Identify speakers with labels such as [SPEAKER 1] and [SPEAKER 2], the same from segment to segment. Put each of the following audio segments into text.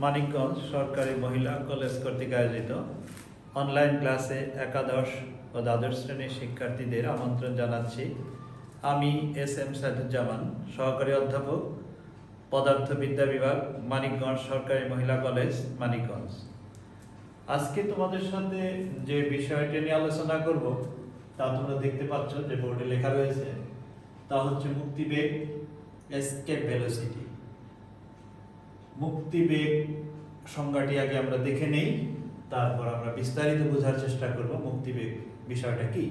[SPEAKER 1] মানিকগঞ্জ সরকারি মহিলা কলেজ কর্তৃক আয়োজিত অনলাইন ক্লাসে একাদশ ও দ্বাদশ শ্রেণীর শিক্ষার্থীদের আমন্ত্রণ জানাচ্ছি। আমি এস.এম. সাইদুজ্জামান, সহকারী অধ্যাপক, পদার্থবিদ্যা বিভাগ, মানিকগঞ্জ সরকারি মহিলা কলেজ, মানিকগঞ্জ। আজকে তোমাদের সাথে যে বিষয়টি নিয়ে আলোচনা করব তা তোমরা দেখতে পাচ্ছ যে বোর্ডে লেখা রয়েছে, তা হচ্ছে মুক্তিবেগ, এসকেপ ভেলোসিটি। মুক্তিবেগ সংজ্ঞাটি আগে আমরা দেখে নেই, তারপর আমরা বিস্তারিত বোঝার চেষ্টা করব মুক্তিবেগ বিষয়টা কি।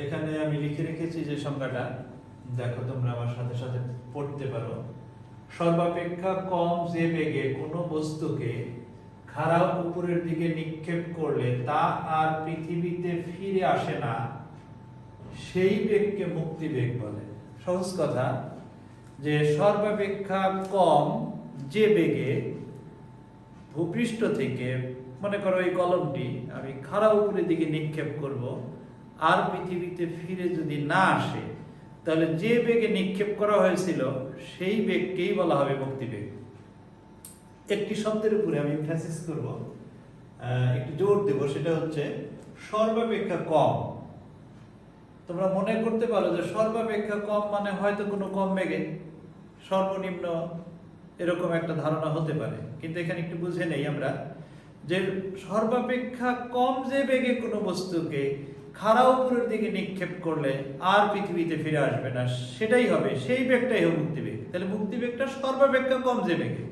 [SPEAKER 1] এখানে আমি লিখে রেখেছি যে সংজ্ঞাটা, দেখো তোমরা আমার সাথে সাথে পড়তে পারো। সর্বাপেক্ষা কম যে বেগে কোনো বস্তুকে খাড়া উপরের দিকে নিক্ষেপ করলে তা আর পৃথিবীতে ফিরে আসে না, সেই বেগকে মুক্তিবেগ বলে। সহজ কথা, যে সর্বাপেক্ষা কম যে বেগে ভূপৃষ্ঠ থেকে, মনে করো এই কলমটি আমি খাড়া উপরের দিকে নিক্ষেপ করব, আর পৃথিবীতে ফিরে যদি না আসে, তাহলে যে বেগে নিক্ষেপ করা হয়েছিল সেই বেগকেই বলা হবে মুক্তিবেগ। একটি শব্দের উপরে আমি এমফাসিস করব, একটু জোর দেব, সেটা হচ্ছে সর্বাপেক্ষা কম। তোমরা মনে করতে পারো যে সর্বাপেক্ষা কম মানে হয়তো কোনো কম বেগে, সর্বনিম্ন, এরকম একটা ধারণা হতে পারে। কিন্তু এখানে একটু বুঝে নেই আমরা যে সর্বাপেক্ষা কম যে বেগে কোনো বস্তুকে খাড়া উপরের দিকে নিক্ষেপ করলে আর পৃথিবীতে ফিরে আসবে না, সেটাই হবে, সেই বেগটাই হবে মুক্তিবেগ। তাহলে মুক্তিবেগটা সর্বাপেক্ষা কম যে বেগে,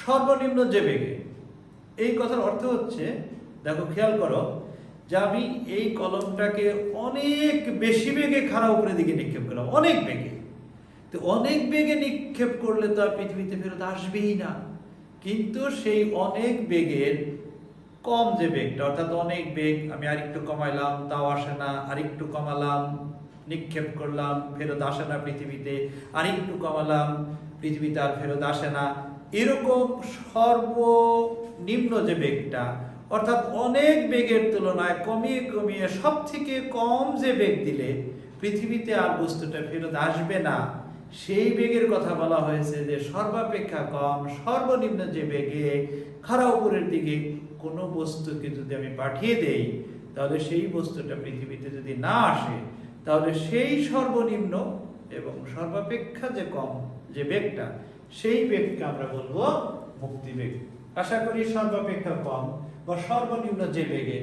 [SPEAKER 1] সর্বনিম্ন যে বেগে। এই কথার অর্থ হচ্ছে, দেখো খেয়াল করো, যে আমি এই কলমটাকে অনেক বেশি বেগে খাড়া উপরের দিকে নিক্ষেপ করলাম, অনেক বেগে। তো অনেক বেগে নিক্ষেপ করলে তো আর পৃথিবীতে ফেরত আসবেই না। কিন্তু সেই অনেক বেগের কম যে বেগটা, অর্থাৎ অনেক বেগ আমি আরেকটু কমাইলাম, তাও আসে না, আরেকটু কমালাম, নিক্ষেপ করলাম, ফেরত আসে না পৃথিবীতে, আরেকটু কমালাম, পৃথিবীতে আর ফেরত আসে না, এরকম সর্বনিম্ন যে বেগটা, অর্থাৎ অনেক বেগের তুলনায় কমিয়ে কমিয়ে সব থেকে কম যে বেগ দিলে পৃথিবীতে আর বস্তুটা ফেরত আসবে না, সেই বেগের কথা বলা হয়েছে যে সর্বাপেক্ষা কম, সর্বনিম্ন যে বেগে খাড়া উপরের দিকে কোনো বস্তুকে যদি আমি পাঠিয়ে দেই, তাহলে সেই বস্তুটা পৃথিবীতে যদি না আসে, তাহলে সেই সর্বনিম্ন এবং সর্বাপেক্ষা যে কম যে বেগটা, সেই বেগকে আমরা বলবো মুক্তিবেগ। আশা করি সর্বাপেক্ষা কম বা সর্বনিম্ন যে বেগে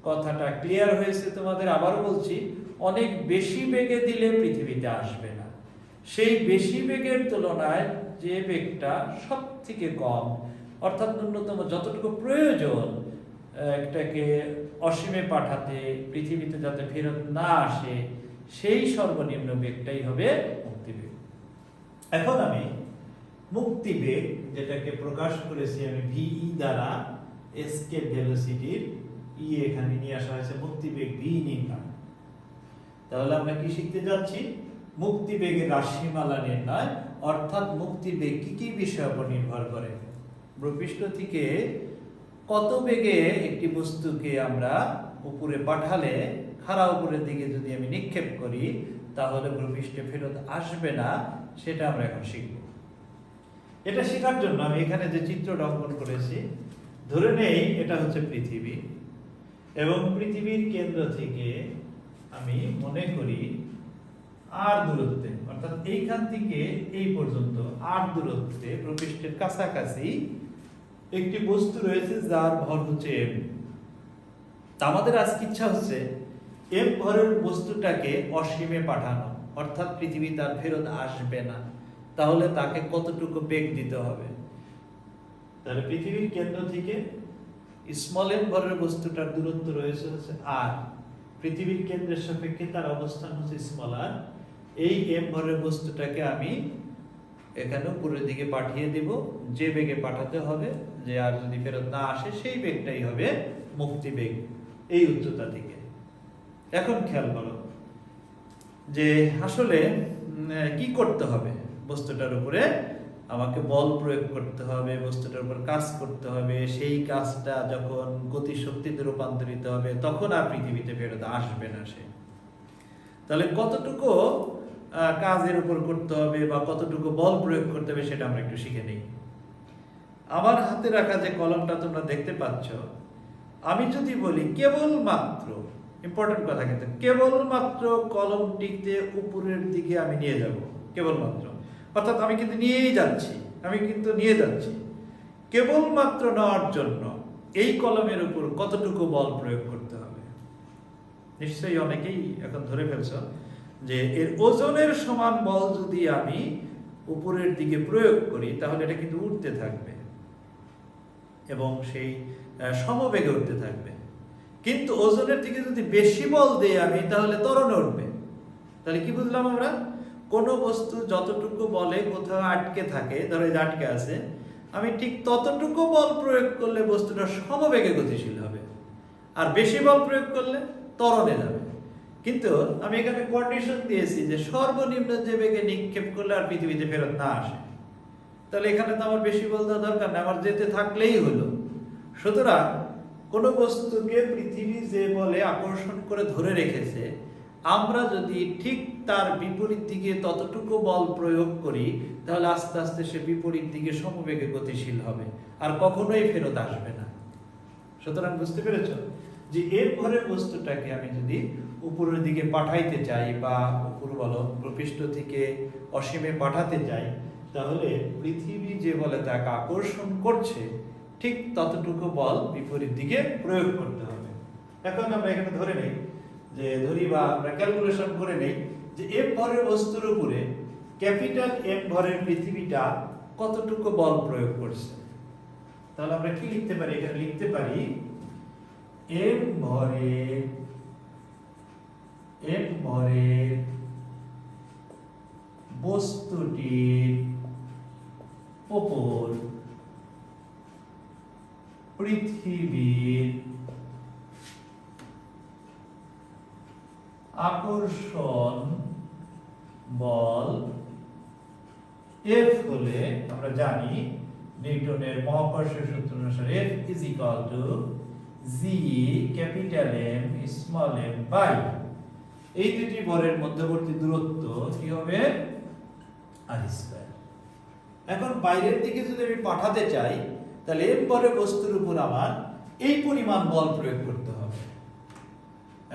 [SPEAKER 1] কথাটা ক্লিয়ার হয়েছে তোমাদের। আবারও বলছি, অনেক বেশি বেগে দিলে পৃথিবীতে আসবে না, সেই বেশি বেগের তুলনায় যে বেগটা সব থেকে কম, অর্থাৎ ন্যূনতম যতটুকু প্রয়োজন একটাকে অসীমে পাঠাতে, পৃথিবীতে যাতে ফেরত না আসে, সেই সর্বনিম্ন বেগটাই হবে মুক্তিবেগ। এখন আমি মুক্তিবেগ, যেটাকে প্রকাশ করেছি আমি ভিই দ্বারা, এসকেপ ভেলোসিটির ই এখানে নিয়ে আসা হয়েছে, মুক্তিবেগ ভি নির্ণয়। তাহলে আমরা কি শিখতে যাচ্ছি? মুক্তিবেগের রাশিমালা নির্ণয়, অর্থাৎ মুক্তিবেগ কি কি বিষয়ের উপর নির্ভর করে। ভূপৃষ্ঠ থেকে কত বেগে একটি বস্তুকে আমরা উপরে পাঠালে, খাড়া উপরের দিকে যদি আমি নিক্ষেপ করি, তাহলে ভূপৃষ্ঠে ফেরত আসবে না, সেটা আমরা এখন শিখব। এটা শেখার জন্য আমি এখানে যে চিত্রটা অঙ্কন করেছি, ধরে নেই এটা হচ্ছে পৃথিবী, এবং পৃথিবীর কেন্দ্র থেকে আমি মনে করি আর দূরত্বে, অর্থাৎ এইখান থেকে এই পর্যন্ত আর দূরত্বে, ভূপৃষ্ঠের কাছাকাছি একটি বস্তু রয়েছে যার ভর হচ্ছে এম। আমাদের আজকে ইচ্ছা হচ্ছে এম ভরের বস্তুটাকে অসীমে পাঠানো, অর্থাৎ পৃথিবী তার ফেরত আসবে না। তাহলে তাকে কতটুকু বেগ দিতে হবে? তাহলে পৃথিবীর কেন্দ্র থেকে স্মল এম ভরের বস্তুটার দূরত্ব রয়েছে হচ্ছে আর, পৃথিবীর কেন্দ্রের সাপেক্ষে তার অবস্থান হচ্ছে স্মল আর। এই এম ভরের বস্তুটাকে আমি এখানে উপরের দিকে পাঠিয়ে দিব, যে বেগে পাঠাতে হবে, যে আর যদি ফেরত না আসে, সেই বেগটাই হবে মুক্তিবেগ, এই উচ্চতা থেকে। এখন খেয়াল করো যে আসলে কি করতে হবে, বস্তুটার উপরে আমাকে বল প্রয়োগ করতে হবে, বস্তুটার উপর কাজ করতে হবে। সেই কাজটা যখন গতিশক্তিতে রূপান্তরিত হবে, তখন আর পৃথিবীতে ফেরত আসবে না সে। তাহলে কতটুকু কাজের উপর করতে হবে বা কতটুকু বল প্রয়োগ করতে হবে, সেটা আমরা একটু শিখে নিই। আমার হাতে রাখা যে কলমটা তোমরা দেখতে পাচ্ছ, আমি যদি বলি কেবলমাত্র, ইম্পর্টেন্ট কথা কিন্তু, কেবলমাত্র কলমটিকে উপরের দিকে আমি নিয়ে যাব, কেবলমাত্র, অর্থাৎ আমি কিন্তু নিয়েই যাচ্ছি, কেবলমাত্র নেওয়ার জন্য এই কলমের উপর কতটুকু বল প্রয়োগ করতে হবে? নিশ্চয়ই অনেকেই এখন ধরে ফেলছ যে এর ওজনের সমান বল যদি আমি উপরের দিকে প্রয়োগ করি তাহলে এটা কিন্তু উঠতে থাকবে এবং সেই সমবেগে উঠতে থাকবে। কিন্তু ওজনের দিকে যদি বেশি বল দেই আমি, তাহলে ত্বরণে উঠবে। তাহলে কি বুঝলাম আমরা? কোনো বস্তু যতটুকু বলে কোথাও আটকে থাকে, ধরো এই আটকে আছে, আমি ঠিক ততটুকু বল প্রয়োগ করলে বস্তুটা সমবেগে গতিশীল হবে, আর বেশি বল প্রয়োগ করলে ত্বরণে যাবে। কিন্তু আমি এখানে কন্ডিশন দিয়েছি যে সর্বনিম্ন যে বেগে নিক্ষেপ করলে আর পৃথিবীতে ফেরত না আসে। তাহলে এখানে তো আমার বেশি বল দেওয়া দরকার না, আমার যেতে থাকলেই হলো। সুতরাং কোনো বস্তুকে পৃথিবী যে বলে আকর্ষণ করে ধরে রেখেছে, আমরা যদি ঠিক তার বিপরীত দিকে ততটুকু বল প্রয়োগ করি তাহলে আস্তে আস্তে সে বিপরীত দিকে সমবেগে গতিশীল হবে, আর কখনোই ফেরত আসবে না। সুতরাং বুঝতে পেরেছ যে এর ভরের বস্তুটাকে আমি যদি উপরের দিকে পাঠাইতে চাই বা উপর বলো পৃষ্ঠ থেকে অসীমে পাঠাতে চাই, তাহলে পৃথিবী যে বলে তাকে আকর্ষণ করছে ঠিক ততটুকু বল বিপরীত দিকে প্রয়োগ করতে হবে। এখন আমরা এখানে ধরে নেই যে আমরা ক্যালকুলেশন করে নেই যে এম ভরের বস্তুর উপরে ক্যাপিটাল এম ভরের পৃথিবীটা কতটুকু বল প্রয়োগ করছে। তাহলে আমরা কি লিখতে পারি? এখানে লিখতে পারি এম ভরের বস্তুটির উপর পৃথিবীর আকর্ষণ বল F হলে, আমরা জানি নিউটনের মহাকর্ষীয় সূত্র অনুসারে F is equal to G capital M small m by এই দুটি ভরের মধ্যবর্তী দূরত্ব কি হবে? r square. এখন বাইরের দিকে যদি আমি পাঠাতে চাই তাহলে m ভরের বস্তুর উপর আমার এই পরিমাণ বল প্রয়োগ করতে হবে।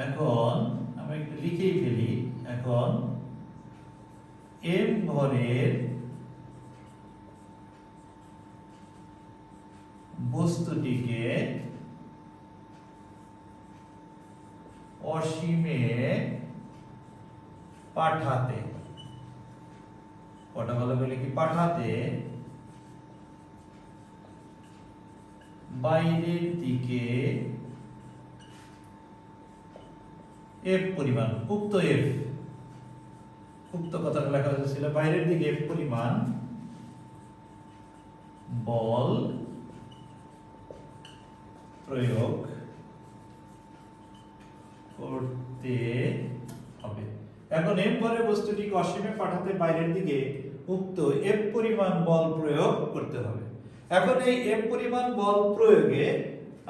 [SPEAKER 1] এখন আমরা একটু লিখেই ফেলি। এখন m ভরের বস্তুটিকে অসীমে পাঠাতে, কটা ভালো বলে কি পাঠাতে, বাইরের দিকে f পরিমাণ, উক্ত কথাটা লেখা হয়েছিল, বাইরের দিকে f পরিমাণ বল প্রয়োগ করতে হবে। এখন m ভরের বস্তুটিকে অসীমে পাঠাতে বাইরের দিকে উক্ত f পরিমাণ বল প্রয়োগ করতে হবে। এখন এই f পরিমাণ বল প্রয়োগে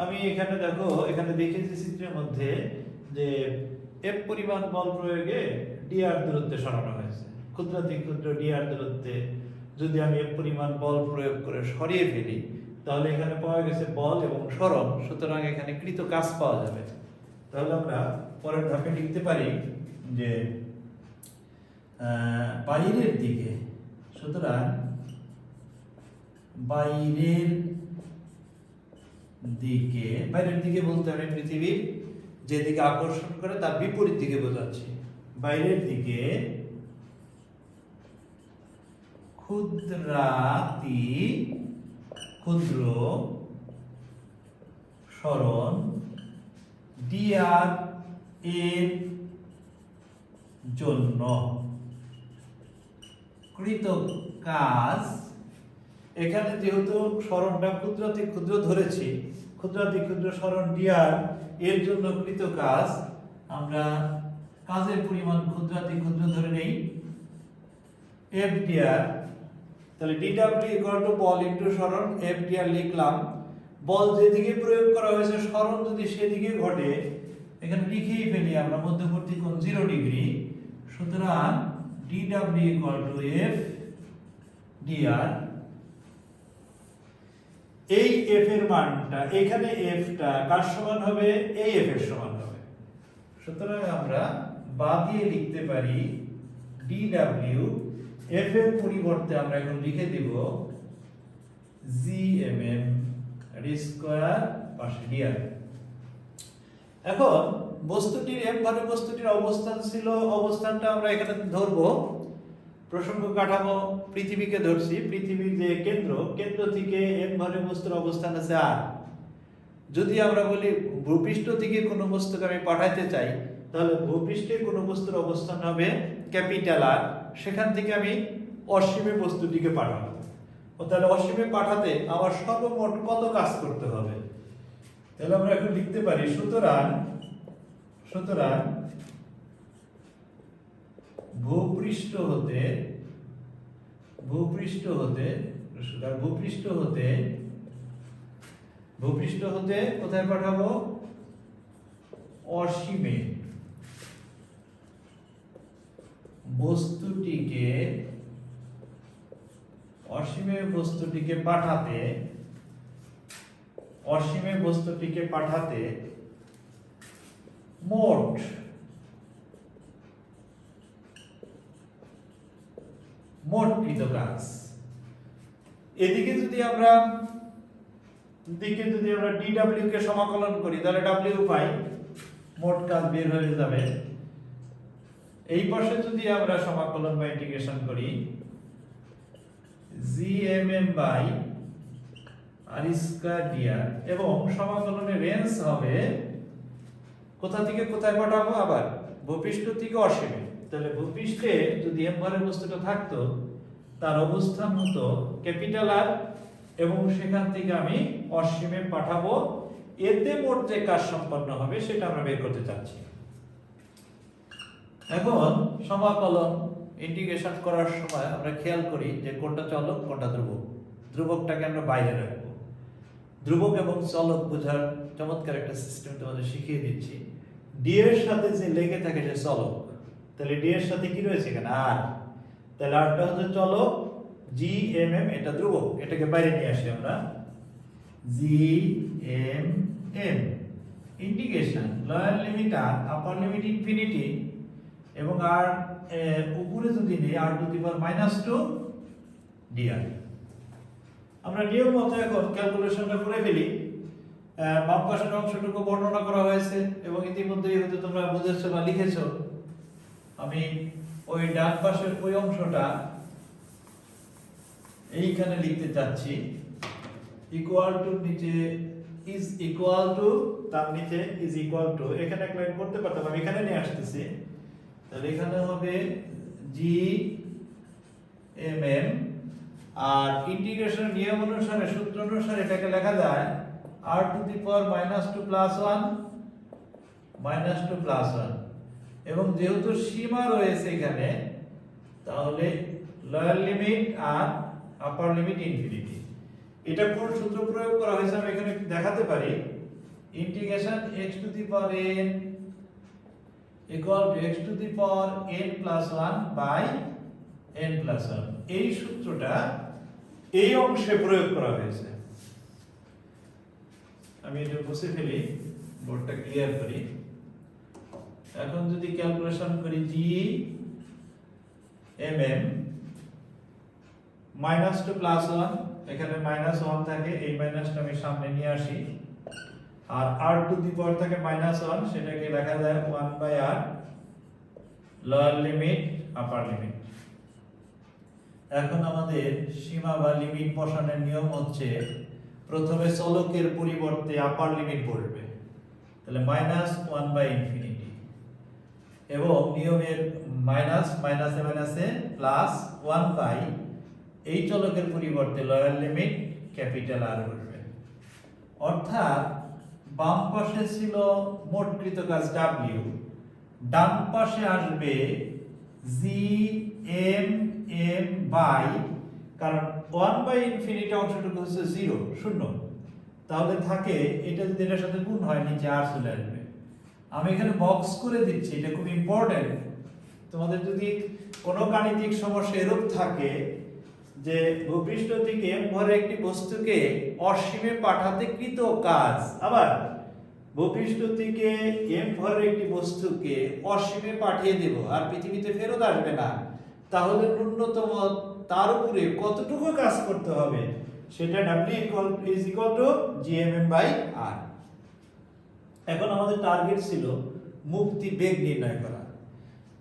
[SPEAKER 1] আমি এখানে দেখো, এখানে দেখেছি চিত্রের মধ্যে যে f পরিমাণ বল প্রয়োগে dr দূরত্বে সরানো হয়েছে। ক্ষুদ্রাতি ক্ষুদ্র dr দূরত্বে যদি আমি f পরিমাণ বল প্রয়োগ করে সরিয়ে ফেলি তাহলে এখানে পাওয়া গেছে বল এবং সরণ, সুতরাং এখানে কৃত কাজ পাওয়া যাবে। তাহলে আমরা পরের ধাপে লিখতে পারি যে বাইরের দিকে, সুতরাং বাইরের দিকে বলতে আমি পৃথিবীর যেদিকে আকর্ষণ করে তার বিপরীত দিকে বোঝাচ্ছি। বাইরের দিকে ক্ষুদ্র সরণ dr এর জন্য কৃত কাজ, এখানে যেহেতু সরণটা ক্ষুদ্রাতি ক্ষুদ্র ধরেছি, ক্ষুদ্রাতি ক্ষুদ্র সরণ dr এর জন্য কৃত কাজ, আমরা কাজের পরিমাণ ক্ষুদ্রাতি ক্ষুদ্র ধরে নেই f dr। তাহলে dw বল ইনটু সরণ, f dr লিখলাম। বল যেদিকে প্রয়োগ করা হয়েছে সরণ যদি সেদিকে ঘটে, এখানে লিখেই ফেলি আমরা মধ্যবর্তী কোণ 0 ডিগ্রি, সুতরাং dw f dr। এই এফ এর মানটা এখানে এফটা কার সমান হবে, এই এফ এর সমান হবে। সুতরাং আমরা বা দিয়ে লিখতে পারি dw, এফ এর পরিবর্তে আমরা এখন লিখে দিব gmm স্কয়ার পাশে dr। এখন বস্তুটির এম ঘরে বস্তুটির অবস্থান ছিল, অবস্থানটা আমরা এখানে ধরবো। প্রসঙ্গ কাঠামো পৃথিবীকে ধরছি, পৃথিবীর যে কেন্দ্র, কেন্দ্র থেকে এম ঘরে বস্তুর অবস্থান আছে আর। যদি আমরা বলি ভূপৃষ্ঠ থেকে কোনো বস্তুকে আমি পাঠাইতে চাই, তাহলে ভূপৃষ্ঠে কোনো বস্তুর অবস্থান হবে ক্যাপিটাল আর, সেখান থেকে আমি অসীমে বস্তুটিকে পাঠাবো। ও তাহলে অসীমে পাঠাতে আমার সর্বমোট কত কাজ করতে হবে, তাহলে আমরা এখন লিখতে পারি সুতরাং ভূপৃষ্ঠ হতে কোথায় পাঠাবো, অসীমে বস্তুটিকে পাঠাতে মোট কৃত কাজ। এদিকে যদি আমরা dw কে সমাকলন করি, তাহলে w পাই, মোট কাজ বের হয়ে যাবে। এই পাশে যদি আমরা সমাকলন বা ইন্টিগ্রেশন করি, gmm by r square dr, এবং সমাকলনের রেঞ্জ হবে কোথা থেকে কোথায় পাঠাবো, আবার ভূপৃষ্ঠ থেকে অসীমে। তাহলে ভূপৃষ্ঠে যদি এম ঘরের বস্তুটা থাকতো, তার অবস্থান হতো ক্যাপিটাল আর, এবং সেখান থেকে আমি অসীমে পাঠাবো। এতে মোট যে কাজ সম্পন্ন হবে সেটা আমরা বের করতে চাচ্ছি। এখন সমাকলন ইন্টিগ্রেশন করার সময় আমরা খেয়াল করি যে কোনটা চলক কোনটা ধ্রুবক। ধ্রুবকটাকে আমরা বাইরে রাখবো। ধ্রুবক এবং চলক বোঝার চমৎকার একটা সিস্টেম তোমাদের শিখিয়ে দিচ্ছি। ডি এর সাথে যে লেগে থাকে সে চলক, তাহলে ডি এর সাথে কি রয়েছে এখানে আর, তাহলে আরটা হচ্ছে চলক, জি এম এম এটা ধ্রুবক, এটাকে বাইরে নিয়ে আসি আমরা, G M M integration lower limit আর আপার লিমিট ইনফিনিটি, এবং আর উপরে যদি নেই r to the power -2 dr। আমরা নিয়ম মতো এখন ক্যালকুলেশনটা করে ফেলি। বাম পাশের অংশটুকু বর্ণনা করা হয়েছে এবং ইতিমধ্যেই হয়তো তোমরা বুঝেছো বা লিখেছো। আমি ওই ডান পাশের ওই অংশটা এইখানে লিখতে চাচ্ছি, ইকুয়াল টু নিচে ইজ ইকুয়াল টু, তার নিচে ইজ ইকুয়াল টু, এখানে এক লাইন করতে পারতাম, আমি এখানে নিয়ে আসতেছি। তাহলে এখানে হবে জি এম এম, আর ইন্টিগ্রেশন নিয়ম অনুসারে, সূত্র অনুসারে এটাকে লেখা যায় r to the power -2 plus 1, এবং যেহেতু সীমা রয়েছে এখানে, তাহলে লোয়ার লিমিট আর আপার লিমিট ইনফিনিটি। এটা কোন সূত্র প্রয়োগ করা হয়েছে আমি এখানে দেখাতে পারি। Integration x to the power n equal to x to the power n plus 1 by n plus 1, এই সূত্রটা এই অংশে প্রয়োগ করা হয়েছে। আমি এটা মুছে ফেলি, বোর্ডটা ক্লিয়ার করি। এখন যদি ক্যালকুলেশন করি জি এম এম -2 প্লাস 1, এখানে -1 থাকে, এই মাইনাসটা আমি সামনে নিয়ে আসি, আর r টু দি পাওয়ার থাকে -1, সেটাকে লেখা যায় 1 by r lower limit upper limit. এখন আমাদের সীমা বা লিমিট বসানোর নিয়ম হচ্ছে, প্রথমে চলকের পরিবর্তে আপার লিমিট বসবে, তাহলে -1 বাই ইনফিনিটি, এবং নিয়মের মাইনাসে মাইনাসে প্লাস 1 বাই, এই চলকের পরিবর্তে লোয়ার লিমিট ক্যাপিটাল আর বসবে। অর্থাৎ বাম পাশে ছিল মোট কৃত কাজ w, ডান পাশে আসবে জি এম এম বাই, কারণ 1 বাই ইনফিনিটি অংশটুকু হচ্ছে 0 শূন্য, তাহলে থাকে এটা যদি এটার সাথে গুণ হয় নিচে আর চলে আসবে। আমি এখানে বক্স করে দিচ্ছি, এটা খুব ইম্পর্টেন্ট। তোমাদের যদি কোনো গাণিতিক সমস্যা এরূপ থাকে যে ভূপৃষ্ঠ থেকে m ভরের একটি বস্তুকে অসীমে পাঠাতে কৃত কাজ, আবার ভূপৃষ্ঠ থেকে m ভরের একটি বস্তুকে অসীমে পাঠিয়ে দেব আর পৃথিবীতে ফেরত আসবে না, তাহলে ন্যূনতম তার উপরে কতটুকু কাজ করতে হবে সেটা W=gmm/r। এখন আমাদের টার্গেট ছিল মুক্তি বেগ নির্ণয় করা।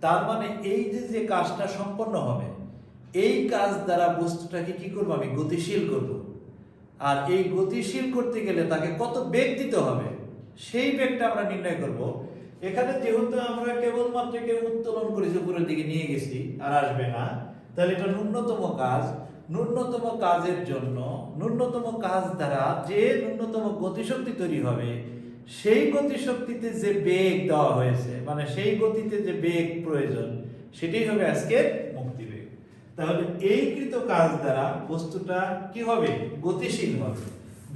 [SPEAKER 1] তার মানে এই যে কাজটা সম্পন্ন হবে, এই কাজ দ্বারা বস্তুটাকে কি করব, আমি গতিশীল করব। আর এই গতিশীল করতে গেলে তাকে কত বেগ দিতে হবে সেই বেগটা আমরা নির্ণয় করব। এখানে যেহেতু আমরা কেবলমাত্র উত্তোলন করেছি, উপরের দিকে নিয়ে গেছি আর আসবে না, তাহলে এটা ন্যূনতম কাজ। ন্যূনতম কাজের জন্য ন্যূনতম কাজ দ্বারা যে ন্যূনতম গতিশক্তি তৈরি হবে, সেই গতিশক্তিতে যে বেগ দেওয়া হয়েছে, মানে সেই গতিতে যে বেগ প্রয়োজন, সেটাই হবে আজকের মুক্তিবেগ। তাহলে এই কৃত কাজ দ্বারা বস্তুটা কি হবে, গতিশীল হবে,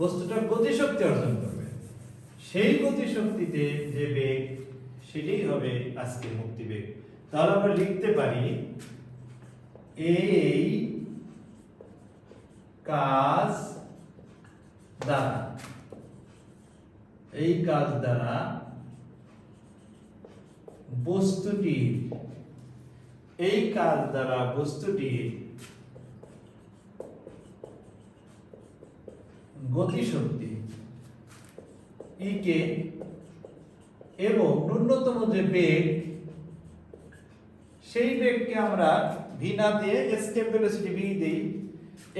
[SPEAKER 1] বস্তুটা গতিশক্তি অর্জন করবে। সেই গতিশক্তিতে যে বেগ, সেটাই হবে আজকের মুক্তিবেগ। তাহলে আমরা লিখতে পারি এই কাজ দ্বারা বস্তুটির গতিশক্তি কে এবং ন্যূনতম যে বেগ, সেই বেগকে আমরা ভি না দিয়ে এসকেপ ভেলোসিটি ভি দেই।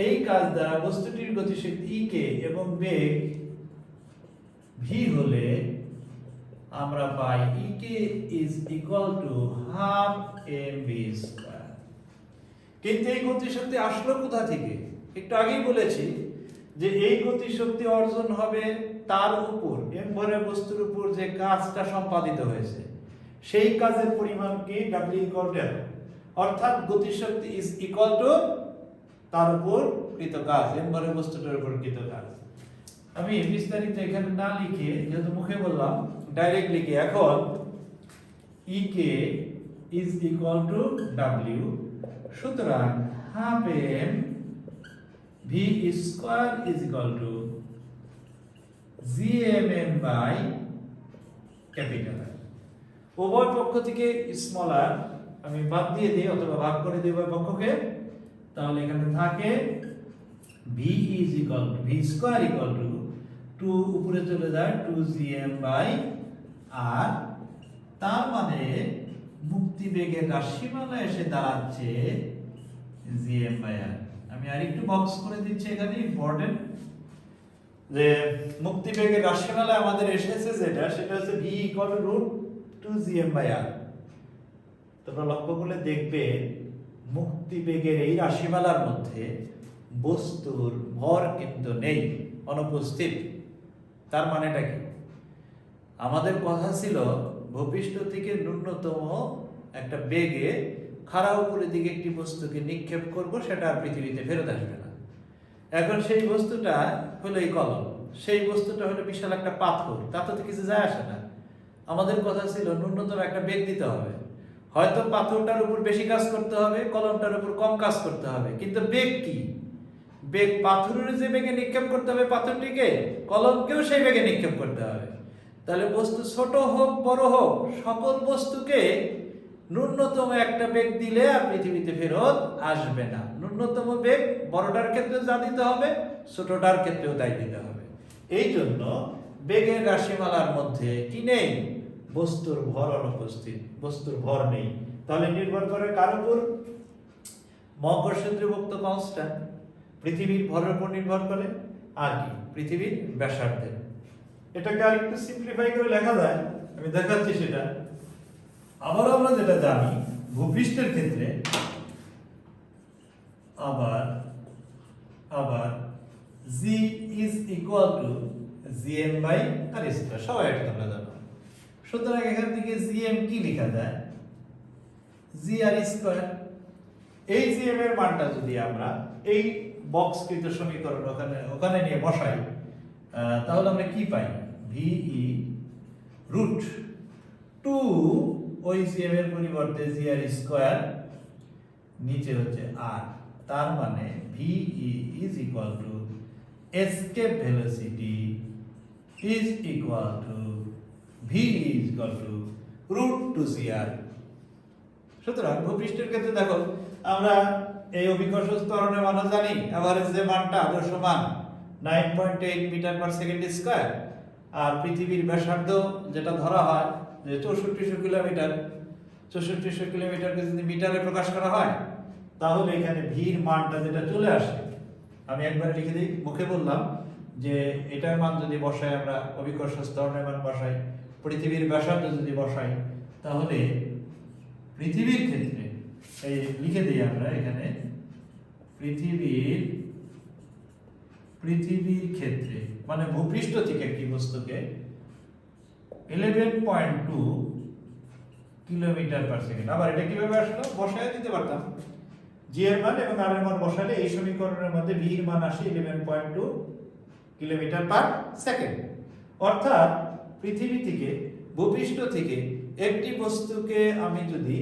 [SPEAKER 1] এই কাজ দ্বারা বস্তুটির গতিশক্তি কে এবং বেগ ভি হলে আমরা পাই কে ½ mv²। কিন্তু এই গতিশক্তি আসলো কোথা থেকে? একটু আগেই বলেছি যে এই গতিশক্তি অর্জন হবে তার উপর, m ভরের বস্তুর উপর যে কাজটা সম্পাদিত হয়েছে, সেই কাজের পরিমাণ কি W=F, অর্থাৎ গতিশক্তি তার উপর কৃত কাজ, m ভরের বস্তুটার উপর কৃত কাজ। আমি বিস্তারিত এখানে না লিখে, যেহেতু মুখে বললাম, ডাইরেক্ট লিখি। এখন E=W, সুতরাং ½ mv² gmm/R। উভয় পক্ষ থেকে স্মল r আমি বাদ দিয়ে দিই অথবা ভাগ করে দিই উভয় পক্ষকে, তাহলে এখানে থাকে v², 2 উপরে চলে যায় 2gm/r। তার মানে মুক্তিবেগের রাশিমালা এসে দাঁড়াচ্ছে gm/r। আমি আরেকটু বক্স করে দিচ্ছি এখানে, ইম্পর্টেন্ট, যে মুক্তিবেগের রাশিমালা আমাদের এসেছে সেটা হচ্ছে v=√2gm/r। তোমরা লক্ষ্য করলে দেখবে মুক্তিবেগের এই রাশিমালার মধ্যে বস্তুর ভর কিন্তু নেই, অনুপস্থিত। তার মানেটা কি? আমাদের কথা ছিল ভূপৃষ্ঠ থেকে ন্যূনতম একটা বেগে খাড়া উপরের দিকে একটি বস্তুকে নিক্ষেপ করব, সেটা আর পৃথিবীতে ফেরত আসবে না। এখন সেই বস্তুটা হলো এই কলম, সেই বস্তুটা হলো বিশাল একটা পাথর, তাতে তো কিছু যায় আসে না। আমাদের কথা ছিল ন্যূনতম একটা বেগ দিতে হবে, হয়তো পাথরটার উপর বেশি কাজ করতে হবে, কলমটার উপর কম কাজ করতে হবে, কিন্তু বেগ কি? বেগ পাথরের যে বেগে নিক্ষেপ করতে হবে পাথরটিকে, কলমকেও সেই বেগে নিক্ষেপ করতে হবে। তাহলে বস্তু ছোট হোক বড় হোক, সকল বস্তুকে ন্যূনতম একটা বেগ দিলে আর পৃথিবীতে ফেরত আসবে না। ন্যূনতম বেগ বড়টার ক্ষেত্রে যা দিতে হবে, ছোটটার ক্ষেত্রেও তাই দিতে হবে। এই জন্য বেগের রাশিমালার মধ্যে কি নেই? বস্তুর ভর অনুপস্থিত, বস্তুর ভর নেই। তাহলে নির্ভর করে কার উপর? মহাকর্ষ ধ্রুবক তো কনস্ট্যান্ট, পৃথিবীর ভরের উপর নির্ভর করে, আর কি? পৃথিবীর ব্যাসার্ধের। এটাকে আরেকটু সিম্পলিফাই করে লেখা যায়, আমি দেখাচ্ছি সেটা। আবার আমরা যেটা জানি ভূপৃষ্ঠের ক্ষেত্রে, আবার g = gm/r², সবাই এটা তোমরা জানো। সুতরাং এখান থেকে gm কি লেখা যায়? gr²। এই gm এর মানটা যদি আমরা এই বক্সকৃত সমীকরণ ওখানে নিয়ে বসাই, তাহলে আমরা কি পাই? v√2 ওই gm এর পরিবর্তে gr², নিচে হচ্ছে r। তার মানে VE is equal to escape velocity is equal to VE is equal to root 2CR। সুতরাং ভূপৃষ্ঠের ক্ষেত্রে দেখো আমরা এই অভিকর্ষ ত্বরণের মান জানি, এভারেজ যে মানটা আদর্শ মান 9.8 মিটার পার সেকেন্ড স্কয়ার, আর পৃথিবীর ব্যাসার্ধ যেটা ধরা হয় যে 6400 কিলোমিটার, 6400 কিলোমিটারকে যদি মিটারে প্রকাশ করা হয় তাহলে এখানে ভির মানটা যেটা চলে আসে, আমি একবার লিখে দিই, মুখে বললাম যে এটার মান যদি বসাই আমরা, অভিকর্ষ ত্বরণের মান বসাই, পৃথিবীর ব্যাসার্ধ যদি বসাই, তাহলে পৃথিবীর ক্ষেত্রে এই লিখে দিই আমরা এখানে পৃথিবীর ক্ষেত্রে মানে ভূপৃষ্ঠ থেকে একটি বস্তুকে 11.2 কিলোমিটার পার সেকেন্ড। আবার এটা কিভাবে আসলো, বসায় দিতে পারতাম, জি এর মান এবং আর এর মান বসালে এই সমীকরণের মধ্যে ভি এর মান আসে 11.2 কিলোমিটার পার সেকেন্ড। অর্থাৎ পৃথিবী থেকে, ভূপৃষ্ঠ থেকে একটি বস্তুকে আমি যদি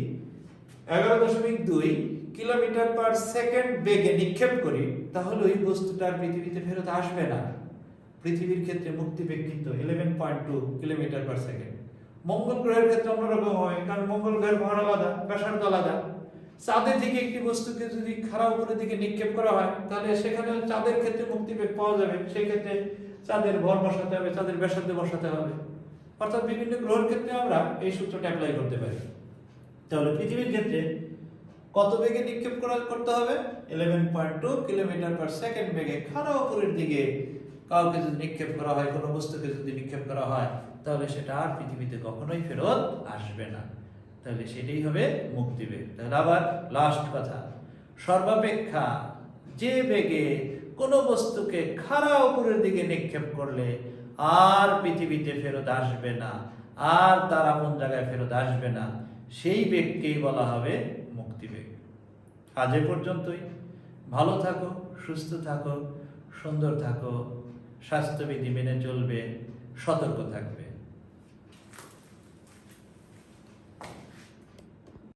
[SPEAKER 1] 11.2 কিলোমিটার পার সেকেন্ড বেগে নিক্ষেপ করি তাহলে ওই বস্তুটার পৃথিবীতে ফেরত আসবে না। পৃথিবীর ক্ষেত্রে মুক্তিবেগ কিন্তু 11.2 কিলোমিটার পার সেকেন্ড। মঙ্গল গ্রহের ক্ষেত্রে অন্যরকম হয়, কারণ মঙ্গল গ্রহের ভর আলাদা, ব্যাসার্ধ আলাদা। চাঁদের থেকে একটি বস্তুকে যদি খাড়া উপরের দিকে নিক্ষেপ করা হয় তাহলে সেখানে চাঁদের ক্ষেত্রে মুক্তিবেগ পাওয়া যাবে, সেই ক্ষেত্রে চাঁদের ভর বসাতে হবে, চাঁদের ব্যাসার্ধ বসাতে হবে। অর্থাৎ বিভিন্ন গ্রহের ক্ষেত্রে আমরা এই সূত্রটা অ্যাপ্লাই করতে পারি। তাহলে পৃথিবীর ক্ষেত্রে কত বেগে নিক্ষেপ করতে হবে, 11.2 কিলোমিটার পার সেকেন্ড বেগে খাড়া উপরের দিকে কাউকে যদি নিক্ষেপ করা হয়, কোনো বস্তুকে যদি নিক্ষেপ করা হয় তাহলে সেটা আর পৃথিবীতে কখনোই ফেরত আসবে না। তাহলে সেটাই হবে মুক্তিবেগ। তাহলে আবার লাস্ট কথা, সর্বাপেক্ষা যে বেগে কোনো বস্তুকে খাড়া উপরের দিকে নিক্ষেপ করলে আর পৃথিবীতে ফেরত আসবে না, আর তার আপন জায়গায় ফেরত আসবে না, সেই বেগকেই বলা হবে মুক্তিবেগ। আজ এ পর্যন্তই। ভালো থাকো, সুস্থ থাকো, সুন্দর থাকো, স্বাস্থ্যবিধি মেনে চলবে, সতর্ক থাকবে।